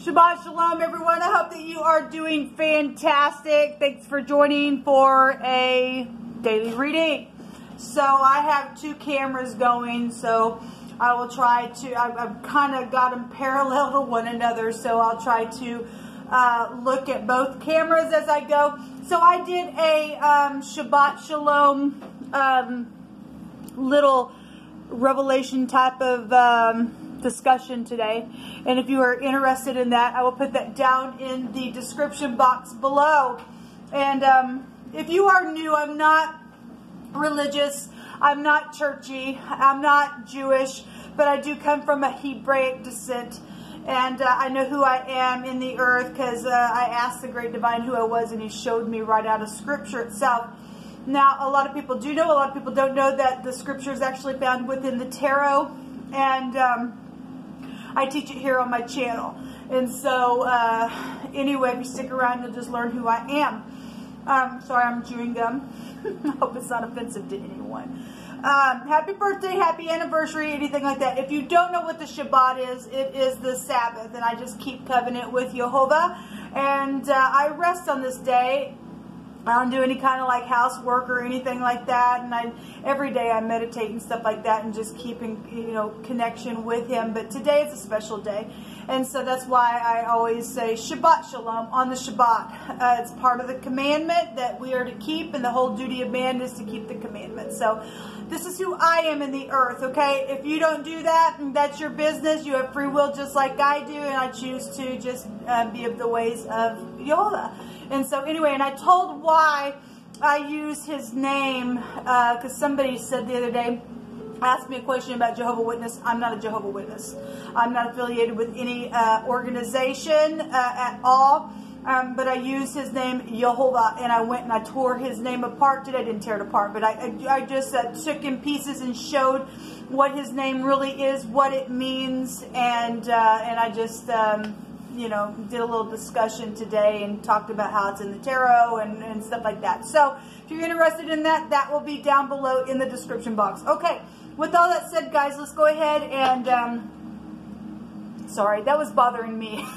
Shabbat Shalom, everyone. I hope that you are doing fantastic. Thanks for joining for a daily reading. So I have two cameras going, so I will try to, I've kind of got them parallel to one another, so I'll try to look at both cameras as I go. So I did a Shabbat Shalom little revelation type of discussion today, and if you are interested in that, I will put that down in the description box below. And if you are new, I'm not religious, I'm not churchy, I'm not Jewish, but I do come from a Hebraic descent, and I know who I am in the earth because I asked the great divine who I was, and he showed me right out of scripture itself. Now, a lot of people do know, a lot of people don't know that the scripture is actually found within the tarot, and I teach it here on my channel. And so, anyway, if you stick around, you'll just learn who I am. Sorry, I'm chewing gum. I hope it's not offensive to anyone. Happy birthday, happy anniversary, anything like that. If you don't know what the Shabbat is, it is the Sabbath, and I just keep covenant with Jehovah, and I rest on this day. I don't do any kind of like housework or anything like that, and every day I meditate and stuff like that, and just keeping, you know, connection with Him. But today is a special day, and so that's why I always say Shabbat Shalom on the Shabbat. It's part of the commandment that we are to keep, and the whole duty of man is to keep the commandment. So this is who I am in the earth, okay? If you don't do that, that's your business. You have free will just like I do, and I choose to just be of the ways of Jehovah. And so anyway, and I told why I use his name, because somebody said the other day, asked me a question about Jehovah's Witness. I'm not a Jehovah's Witness. I'm not affiliated with any organization at all. But I used his name, Jehovah, and I went and I tore his name apart today. I didn't tear it apart, but I just took in pieces and showed what his name really is, what it means, and I just, you know, did a little discussion today and talked about how it's in the tarot and stuff like that. So if you're interested in that, that will be down below in the description box. Okay, with all that said, guys, let's go ahead and, sorry, that was bothering me.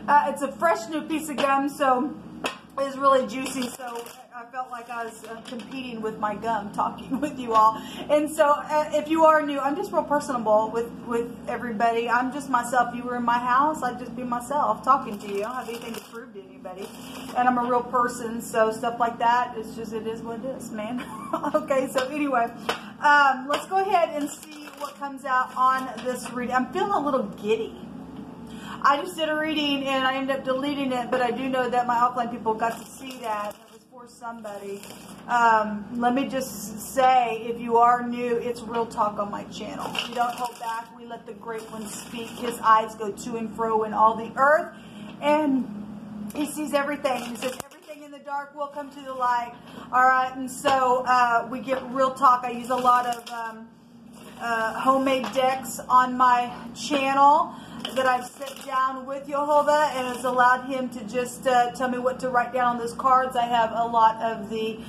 It's a fresh new piece of gum, so it's really juicy, so I felt like I was competing with my gum talking with you all. And so if you are new, I'm just real personable with everybody. I'm just myself. If you were in my house, I'd just be myself talking to you. I don't have anything to prove to anybody. And I'm a real person, so stuff like that, it's just, it is what it is, man. Okay, so anyway, let's go ahead and see what comes out on this reading. I'm feeling a little giddy. I just did a reading and I ended up deleting it, but I do know that my offline people got to see that. It was for somebody. Let me just say, if you are new, it's real talk on my channel. We don't hold back. We let the great one speak. His eyes go to and fro in all the earth, and he sees everything. He says, everything in the dark will come to the light. All right, and so we get real talk. I use a lot of homemade decks on my channel that I've set down with Jehovah, and has allowed him to just tell me what to write down on those cards. I have a lot of the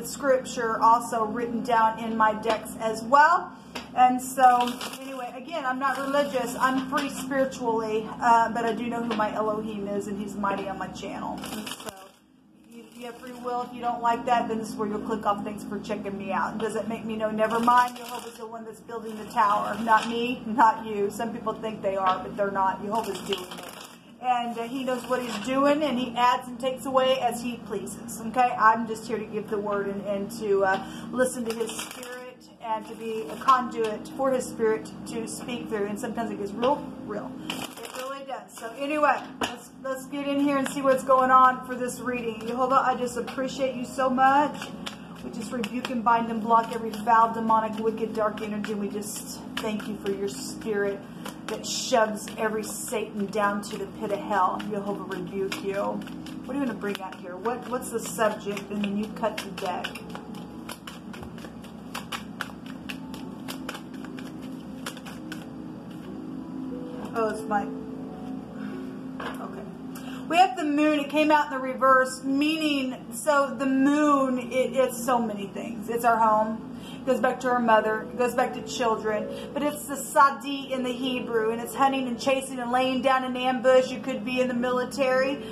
scripture also written down in my decks as well. And so anyway, again, I'm not religious. I'm free spiritually, but I do know who my Elohim is, and he's mighty on my channel. And so you have free will. If you don't like that, then this is where you'll click off. Thanks for checking me out. Does it make me know? Never mind. Jehovah's the one that's building the tower. Not me, not you. Some people think they are, but they're not. Jehovah's doing it. And he knows what he's doing, and he adds and takes away as he pleases. Okay? I'm just here to give the word and to listen to his spirit, and to be a conduit for his spirit to speak through. And sometimes it gets real. It really does. So anyway, let's get in here and see what's going on for this reading. Jehovah, I just appreciate you so much. We just rebuke and bind and block every foul, demonic, wicked, dark energy. And we just thank you for your spirit that shoves every Satan down to the pit of hell. Jehovah, rebuke you. What are you going to bring out here? What's the subject? And then you cut the deck. Oh, it's my... Okay. We have the moon. It came out in the reverse, meaning, so the moon, it's so many things. It's our home. It goes back to her mother. It goes back to children. But it's the sadi in the Hebrew, and it's hunting and chasing and laying down an ambush. You could be in the military,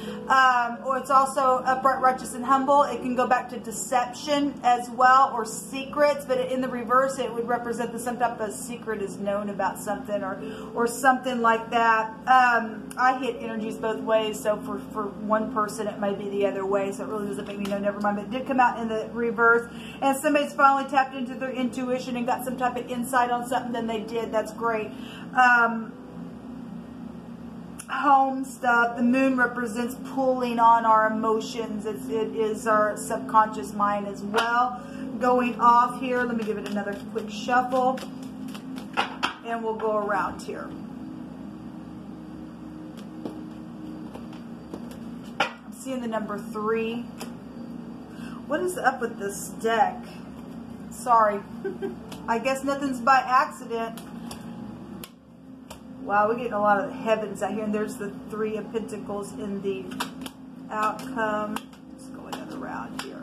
or it's also upright, righteous, and humble. It can go back to deception as well, or secrets. But in the reverse, it would represent that some type of secret is known about something, or something like that. I hit energies both ways, so for one person it might be the other way, so it really doesn't make me know, never mind. But it did come out in the reverse, and somebody's finally tapped into their intuition and got some type of insight on something, then they did. That's great. Home stuff. The moon represents pulling on our emotions. It is our subconscious mind as well. Going off here, let me give it another quick shuffle, and we'll go around here. I'm seeing the number 3. What is up with this deck? Sorry. I guess nothing's by accident. Wow, we're getting a lot of the heavens out here. And there's the 3 of Pentacles in the outcome. Let's go another round here.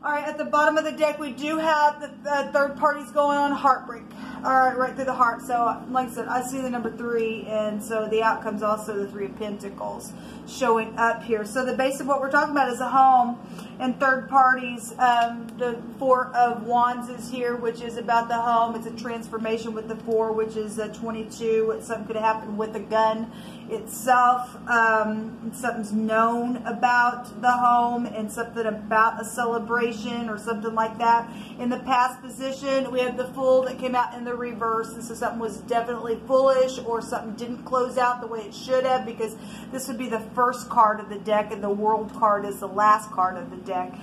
All right, at the bottom of the deck, we do have the third parties going on heartbreak. All right, right through the heart. So, like I said, I see the number 3, and so the outcome's also the 3 of Pentacles showing up here. So the base of what we're talking about is a home and third parties. The 4 of Wands is here, which is about the home. It's a transformation with the 4, which is a 22. Something could happen with a gun itself. Something's known about the home and something about a celebration or something like that. In the past position, we have the Fool that came out in the reverse, and so something was definitely foolish, or something didn't close out the way it should have, because this would be the first card of the deck, and the World card is the last card of the deck.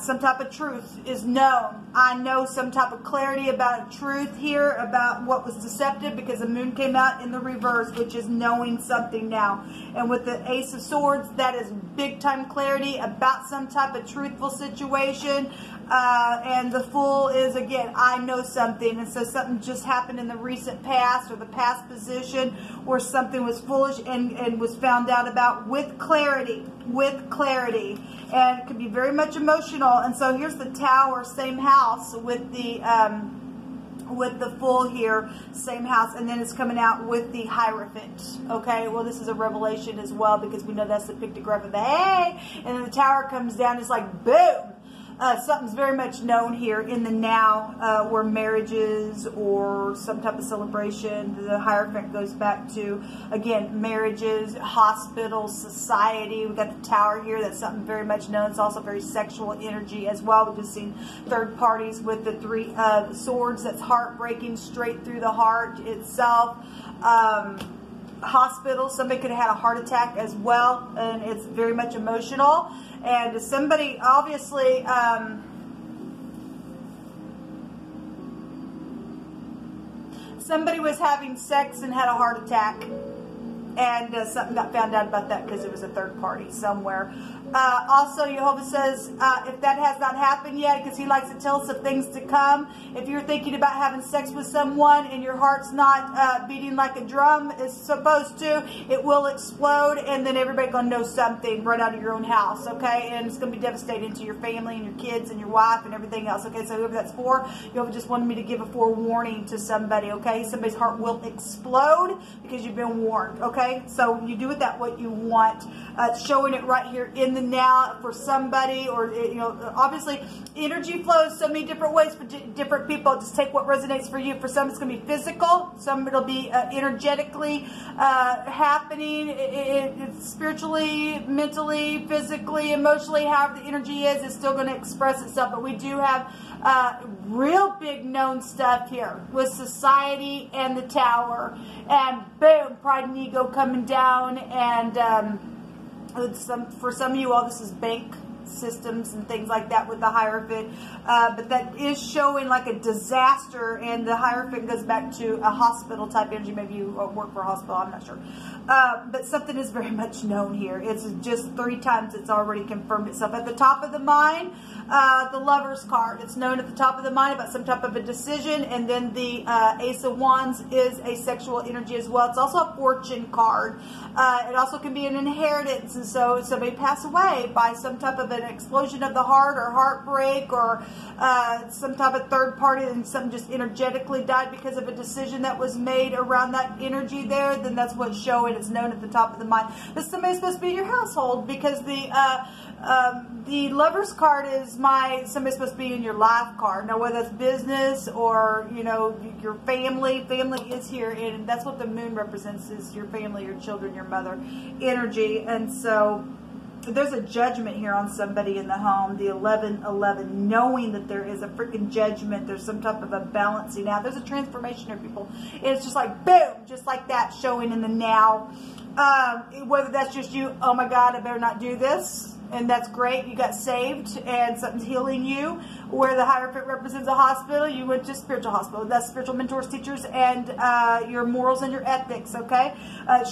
Some type of truth is known. I know some type of clarity about a truth here, about what was deceptive, because the moon came out in the reverse, which is knowing something now. And with the Ace of Swords, that is big time clarity about some type of truthful situation. And the Fool is, again, I know something. And so something just happened in the recent past, or the past position, where something was foolish and was found out about with clarity. And it can be very much emotional. And so here's the Tower, same house, with the Fool here, same house, and then it's coming out with the Hierophant. Okay, well, this is a revelation as well, because we know that's the pictograph of the hey, and then the Tower comes down. It's like boom. Something's very much known here in the now, where marriages or some type of celebration. The Hierophant goes back to, again, marriages, hospitals, society. We've got the Tower here. That's something very much known. It's also very sexual energy as well. We've just seen third parties with the 3 of Swords. That's heartbreaking, straight through the heart itself. Hospital, somebody could have had a heart attack as well, and it's very much emotional. And somebody, obviously, somebody was having sex and had a heart attack, and something got found out about that because it was a third party somewhere. Also, Jehovah says, if that has not happened yet, because he likes to tell us of things to come, if you're thinking about having sex with someone and your heart's not beating like a drum is supposed to, it will explode, and then everybody's going to know something right out of your own house, okay? And it's going to be devastating to your family and your kids and your wife and everything else, okay? So whoever that's for, Jehovah just wanted me to give a forewarning to somebody, okay? Somebody's heart will explode because you've been warned, okay? So you do with that what you want. It's showing it right here in the now for somebody, or, you know, obviously energy flows so many different ways for different people. Just take what resonates for you. For some, it's going to be physical. Some, it'll be energetically happening. It's spiritually, mentally, physically, emotionally, however the energy is, it's still going to express itself. But we do have real big known stuff here with society and the Tower, and boom, pride and ego coming down. And for some of you all, this is bank systems and things like that with the Hierophant, but that is showing like a disaster, and the Hierophant goes back to a hospital type energy. Maybe you work for a hospital, I'm not sure, but something is very much known here. It's just 3 times it's already confirmed itself. At the top of the mind, the Lover's card, it's known at the top of the mind about some type of a decision, and then the Ace of Wands is a sexual energy as well. It's also a fortune card. It also can be an inheritance, and so somebody passed away by some type of an an explosion of the heart or heartbreak or some type of third party and something just energetically died because of a decision that was made around that energy there, then that's what's showing. It's known at the top of the mind. This somebody's supposed to be in your household because the Lover's card is somebody's supposed to be in your life card. Now, whether that's business or, you know, your family is here, and that's what the moon represents, is your family, your children, your mother energy. And so there's a judgment here on somebody in the home, the 1111, knowing that there is a freaking judgment. There's some type of a balancing out. There's a transformation here, people. It's just like, boom, just like that, showing in the now. Whether that's just you, oh my God, I better not do this. And that's great. You got saved and something's healing you. Where the Hierophant represents a hospital, you went to spiritual hospital. That's spiritual mentors, teachers, and your morals and your ethics, okay?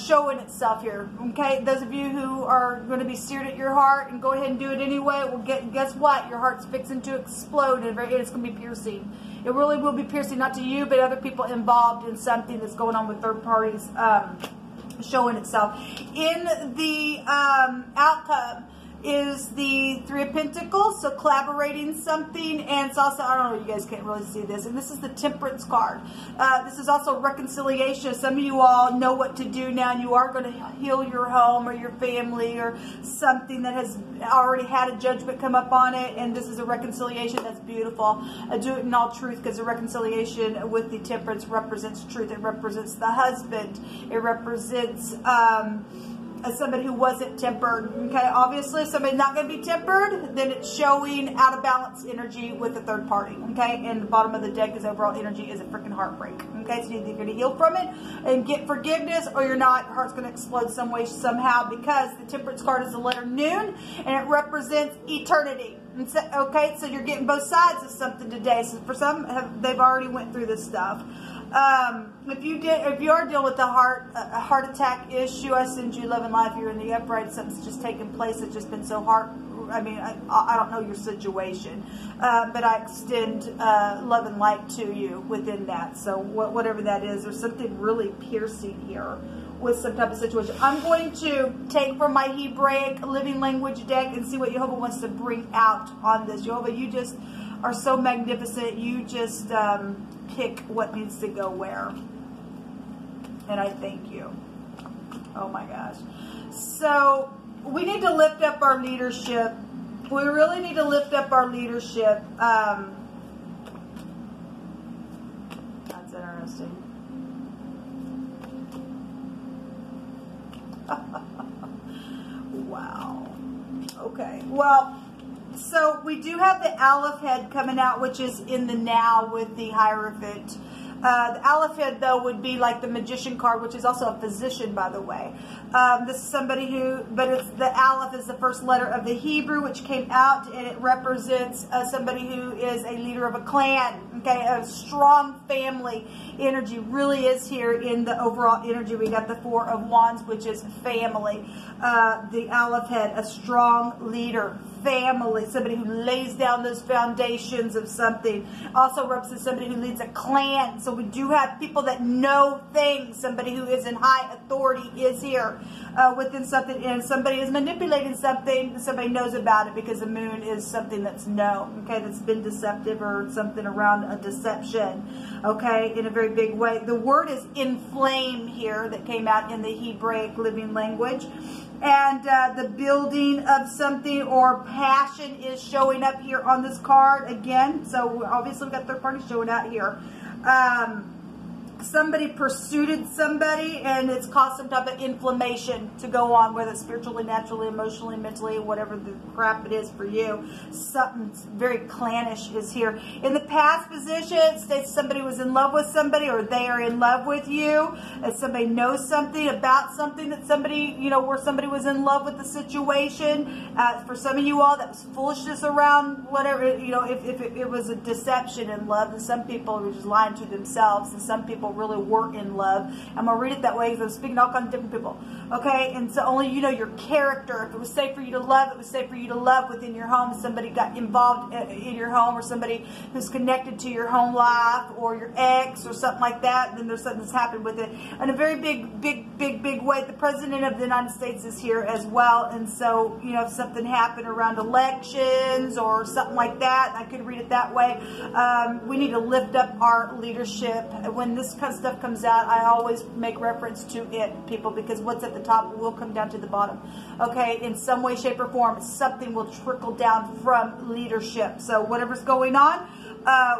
Showing itself here, okay? Those of you who are going to be seared at your heart and go ahead and do it anyway, well, guess what? Your heart's fixing to explode, and it's going to be piercing. It really will be piercing, not to you, but other people involved in something that's going on with third parties, showing itself. In the outcome is the Three of Pentacles, so collaborating something, and it's also, I don't know, you guys can't really see this, and this is the Temperance card. This is also reconciliation. Some of you all know what to do now, and you are going to heal your home or your family or something that has already had a judgment come up on it, and this is a reconciliation. That's beautiful. Do it in all truth, because the reconciliation with the Temperance represents truth. It represents the husband. It represents as somebody who wasn't tempered. Okay, obviously, if somebody's not going to be tempered, then it's showing out of balance energy with the third party. Okay, and the bottom of the deck is overall energy is a freaking heartbreak. Okay, so you're either going to heal from it and get forgiveness, or you're not. Your heart's going to explode some way, somehow, because the Temperance card is the letter noon, and it represents eternity. And so, okay, so you're getting both sides of something today. So for some, they've already went through this stuff. If you are dealing with a heart attack issue, I send you love and life. You're in the upright. Something's just taken place. It's just been so hard. I mean, I don't know your situation, but I extend love and light to you within that. So whatever that is, there's something really piercing here with some type of situation. I'm going to take from my Hebraic living language deck and see what Jehovah wants to bring out on this. Jehovah, you just are so magnificent. You just pick what needs to go where. And I thank you. Oh my gosh. So we need to lift up our leadership. We really need to lift up our leadership. That's interesting. Wow. Okay. Well, so we do have the Aleph head coming out, which is in the now with the Hierophant. The Aleph head, though, would be like the Magician card, which is also a physician, by the way. This is somebody who, but it's the Aleph is the first letter of the Hebrew, which came out, and it represents somebody who is a leader of a clan. Okay, a strong family energy really is here in the overall energy. We got the Four of Wands, which is family. The Aleph head, a strong leader, family, somebody who lays down those foundations of something. Also represents somebody who leads a clan. So we do have people that know things. Somebody who is in high authority is here within something, and somebody is manipulating something. Somebody knows about it because the moon is something that's known. Okay, that's been deceptive or something around a deception. Okay, in a very big way. The word is inflame here that came out in the Hebraic living language. And the building of something or passion is showing up here on this card again. So obviously we've got third party showing out here. Somebody pursued somebody, and it's caused some type of inflammation to go on, whether it's spiritually, naturally, emotionally, mentally, whatever the crap it is for you. Something very clannish is here. In the past position, it states somebody was in love with somebody, or they are in love with you. If somebody knows something about something that somebody, you know, where somebody was in love with the situation. For some of you all, that was foolishness around whatever, you know, if it was a deception in love, and some people were just lying to themselves, and some people people really were in love. I'm going to read it that way because I'm speaking to all kinds of different people. Okay, and so only you know your character. If it was safe for you to love, it was safe for you to love within your home. If somebody got involved in your home, or somebody who's connected to your home life, or your ex, or something like that, then there's something that's happened with it. In a very big way, the President of the United States is here as well. And so, you know, if something happened around elections or something like that, I could read it that way. We need to lift up our leadership. When this kind of stuff comes out, I always make reference to it, people, because what's at the top will come down to the bottom. Okay, in some way, shape, or form, something will trickle down from leadership. So whatever's going on,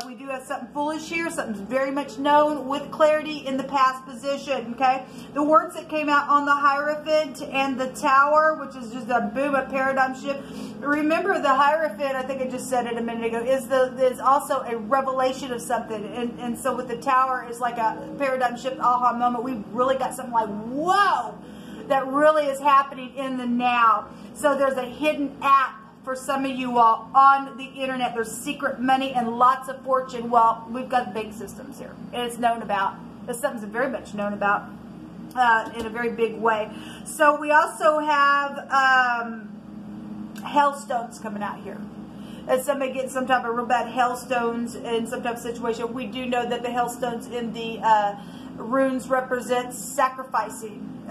we do have something foolish here. Something's very much known with clarity in the past position. Okay, the words that came out on the Hierophant and the Tower, which is just a boom, a paradigm shift. Remember, the Hierophant, I think I just said it a minute ago, is also a revelation of something. And so with the Tower is like a paradigm shift, aha moment. We really got something like, whoa, that really is happening in the now. So there's a hidden app for some of you all on the internet. There's secret money and lots of fortune. Well, we've got bank systems here, and it's known about. It's something that's very much known about in a very big way. So we also have hailstones coming out here. As somebody getting some type of real bad hailstones in some type of situation. We do know that the hailstones in the runes represent sacrificing.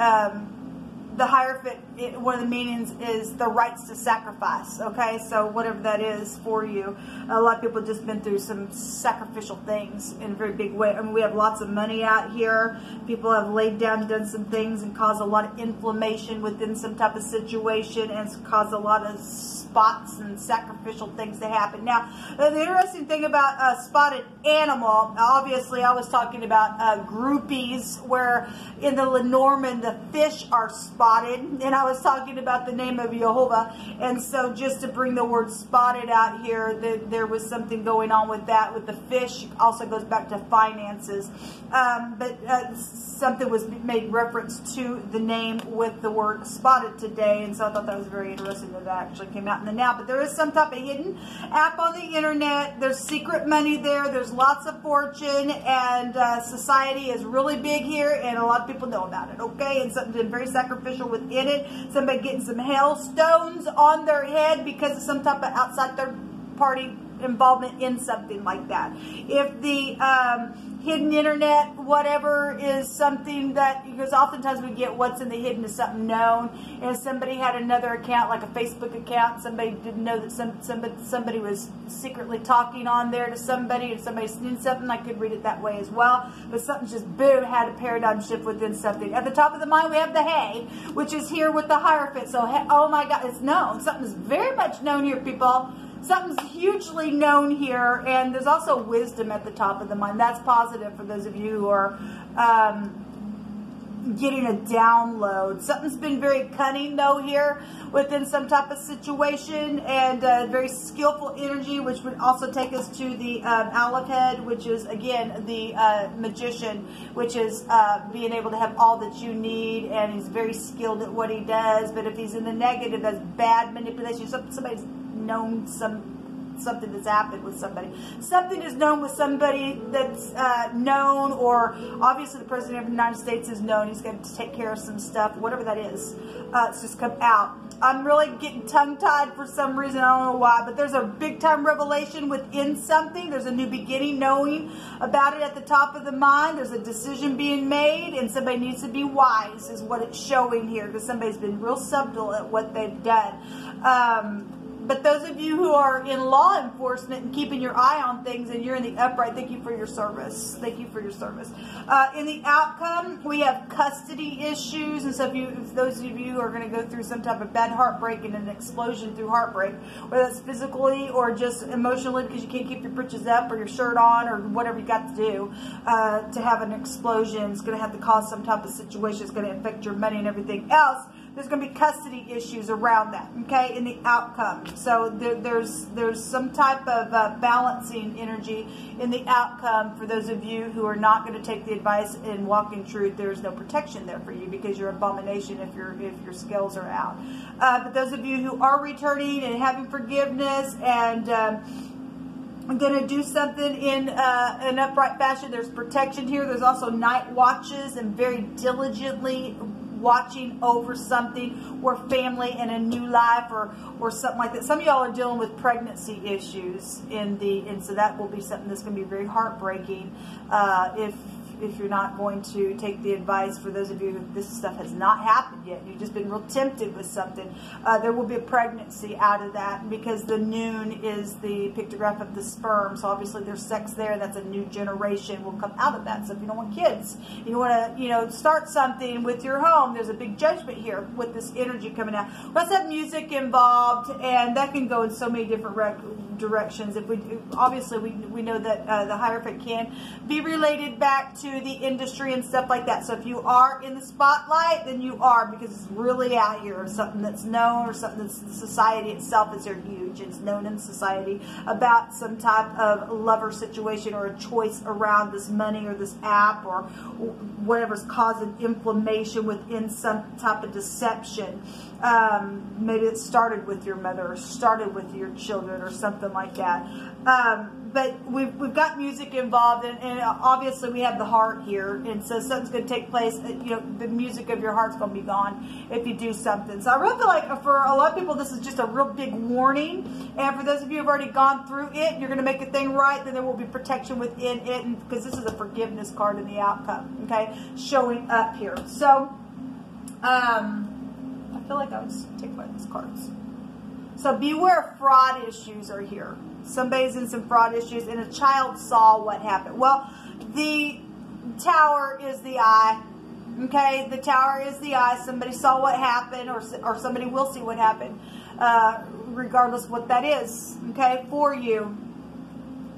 The Hierophant, one of the meanings is the rights to sacrifice. Okay, so whatever that is for you. A lot of people just been through some sacrificial things in a very big way. I mean, we have lots of money out here. People have laid down, done some things, and caused a lot of inflammation within some type of situation, and it's caused a lot of spots and sacrificial things to happen. Now, the interesting thing about a spotted animal, obviously I was talking about groupies, where in the Lenormand the fish are spotted, and I was talking about the name of Jehovah. And so just to bring the word spotted out here, there was something going on with that, with the fish. Also goes back to finances, but something was made reference to the name with the word spotted today, and so I thought that was very interesting that that actually came out in the now. But there is some type of hidden app on the internet. There's secret money there. There's lots of fortune, and society is really big here, and a lot of people know about it. Okay, and something very sacrificial within it. Somebody getting some hailstones on their head because of some type of outside third party involvement in something like that. If the hidden internet, whatever, is something that, because oftentimes we get what's in the hidden is something known, and somebody had another account, like a Facebook account, somebody didn't know that somebody was secretly talking on there to somebody, and somebody's seen something. I could read it that way as well, but something just boom, had a paradigm shift within something. At the top of the mind, we have the hay, which is here with the Hierophant. So, oh my God, it's known. Something's very much known here, people. Something's hugely known here, and there's also wisdom at the top of the mind. That's positive for those of you who are getting a download. Something's been very cunning, though, here within some type of situation, and very skillful energy, which would also take us to the Aleph head, which is, again, the magician, which is being able to have all that you need, and he's very skilled at what he does. But if he's in the negative, that's bad manipulation. Somebody's known something that's happened with somebody. Something is known with somebody that's known, or obviously the President of the United States is known. He's going to take care of some stuff, whatever that is. It's just come out. I'm really getting tongue-tied for some reason. I don't know why, but there's a big-time revelation within something. There's a new beginning, knowing about it at the top of the mind. There's a decision being made, and somebody needs to be wise, is what it's showing here, because somebody's been real subtle at what they've done. But those of you who are in law enforcement and keeping your eye on things, and you're in the upright, thank you for your service. Thank you for your service. In the outcome, we have custody issues. And so if those of you are going to go through some type of bad heartbreak and an explosion through heartbreak, whether that's physically or just emotionally because you can't keep your britches up or your shirt on or whatever you got to do to have an explosion, it's going to have to cause some type of situation. It's going to affect your money and everything else. There's going to be custody issues around that, okay, in the outcome. So there's some type of balancing energy in the outcome for those of you who are not going to take the advice and walk in truth. There's no protection there for you because you're abomination if your scales are out. But those of you who are returning and having forgiveness and I'm going to do something in an upright fashion. There's protection here. There's also night watches and very diligently watching over something or family and a new life or something like that. Some of y'all are dealing with pregnancy issues and so that will be something that's going to be very heartbreaking if you're not going to take the advice. For those of you, this stuff has not happened yet, you've just been real tempted with something, there will be a pregnancy out of that, because the noon is the pictograph of the sperm, so obviously there's sex there, and that's a new generation will come out of that. So if you don't want kids, you want to, you know, start something with your home, there's a big judgment here with this energy coming out. Let's have music involved, and that can go in so many different directions. If we obviously we know that the hierophant can be related back to the industry and stuff like that. So if you are in the spotlight, then you are, because it's really out here, something that's known, or something that's society itself is here huge. It's known in society about some type of lover situation or a choice around this money or this app or whatever's causing inflammation within some type of deception. Maybe it started with your mother or started with your children or something like that. But we've got music involved, and obviously we have the heart here, and so something's going to take place. You know, the music of your heart's going to be gone if you do something. So I really feel like for a lot of people, this is just a real big warning. And for those of you who have already gone through it, you're going to make a thing right, then there will be protection within it, and because this is a forgiveness card in the outcome, okay, showing up here. So I feel like I would take one of these cards. So beware, fraud issues are here. Somebody's in some fraud issues, and a child saw what happened. Well, the tower is the eye. Okay, the tower is the eye. Somebody saw what happened, or somebody will see what happened, regardless of what that is. Okay, for you.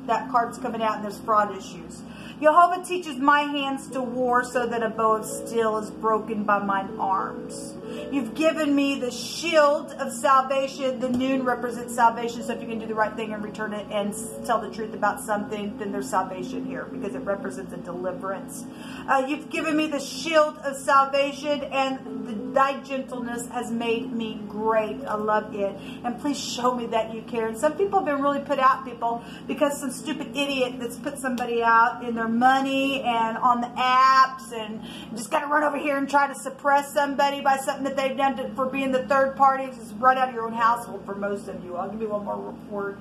That card's coming out, and there's fraud issues. Jehovah teaches my hands to war, so that a bow of steel is broken by mine arms. You've given me the shield of salvation. The noon represents salvation, so if you can do the right thing and return it and tell the truth about something, then there's salvation here, because it represents a deliverance. You've given me the shield of salvation, and thy gentleness has made me great. I love it. And please show me that you care. And some people have been really put out, people, because some stupid idiot that's put somebody out in their money and on the apps, and just got to run over here and try to suppress somebody by something that they've done for being the third party. It's right out of your own household for most of you. I'll give you one more word.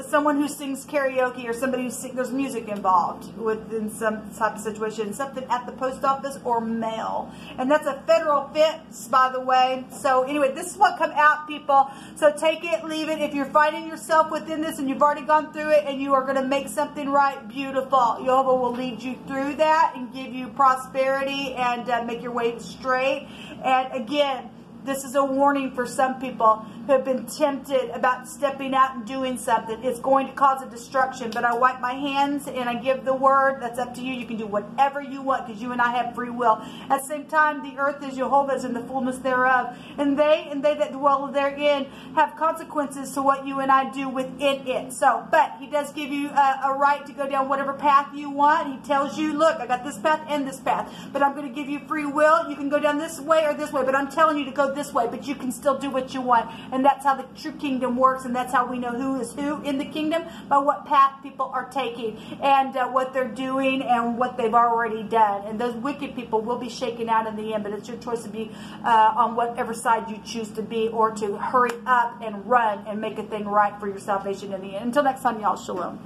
Someone who sings karaoke, or somebody who sings, there's music involved within some type of situation, something at the post office or mail, and that's a federal offense, by the way. So anyway, this is what come out, people. So take it, leave it. If you're finding yourself within this and you've already gone through it and you are going to make something right, beautiful. Jehovah will lead you through that and give you prosperity and make your way straight. And again, this is a warning for some people who have been tempted about stepping out and doing something. It's going to cause a destruction, but I wipe my hands and I give the word. That's up to you. You can do whatever you want, because you and I have free will. At the same time, the earth is Jehovah's and the fullness thereof. And they that dwell therein have consequences to what you and I do within it. So, but he does give you a right to go down whatever path you want. He tells you, look, I got this path and this path, but I'm going to give you free will. You can go down this way or this way, but I'm telling you to go this way, but you can still do what you want. And that's how the true kingdom works, and that's how we know who is who in the kingdom, by what path people are taking and what they're doing and what they've already done. And those wicked people will be shaken out in the end, but it's your choice to be on whatever side you choose to be, or to hurry up and run and make a thing right for your salvation in the end. Until next time, y'all, shalom.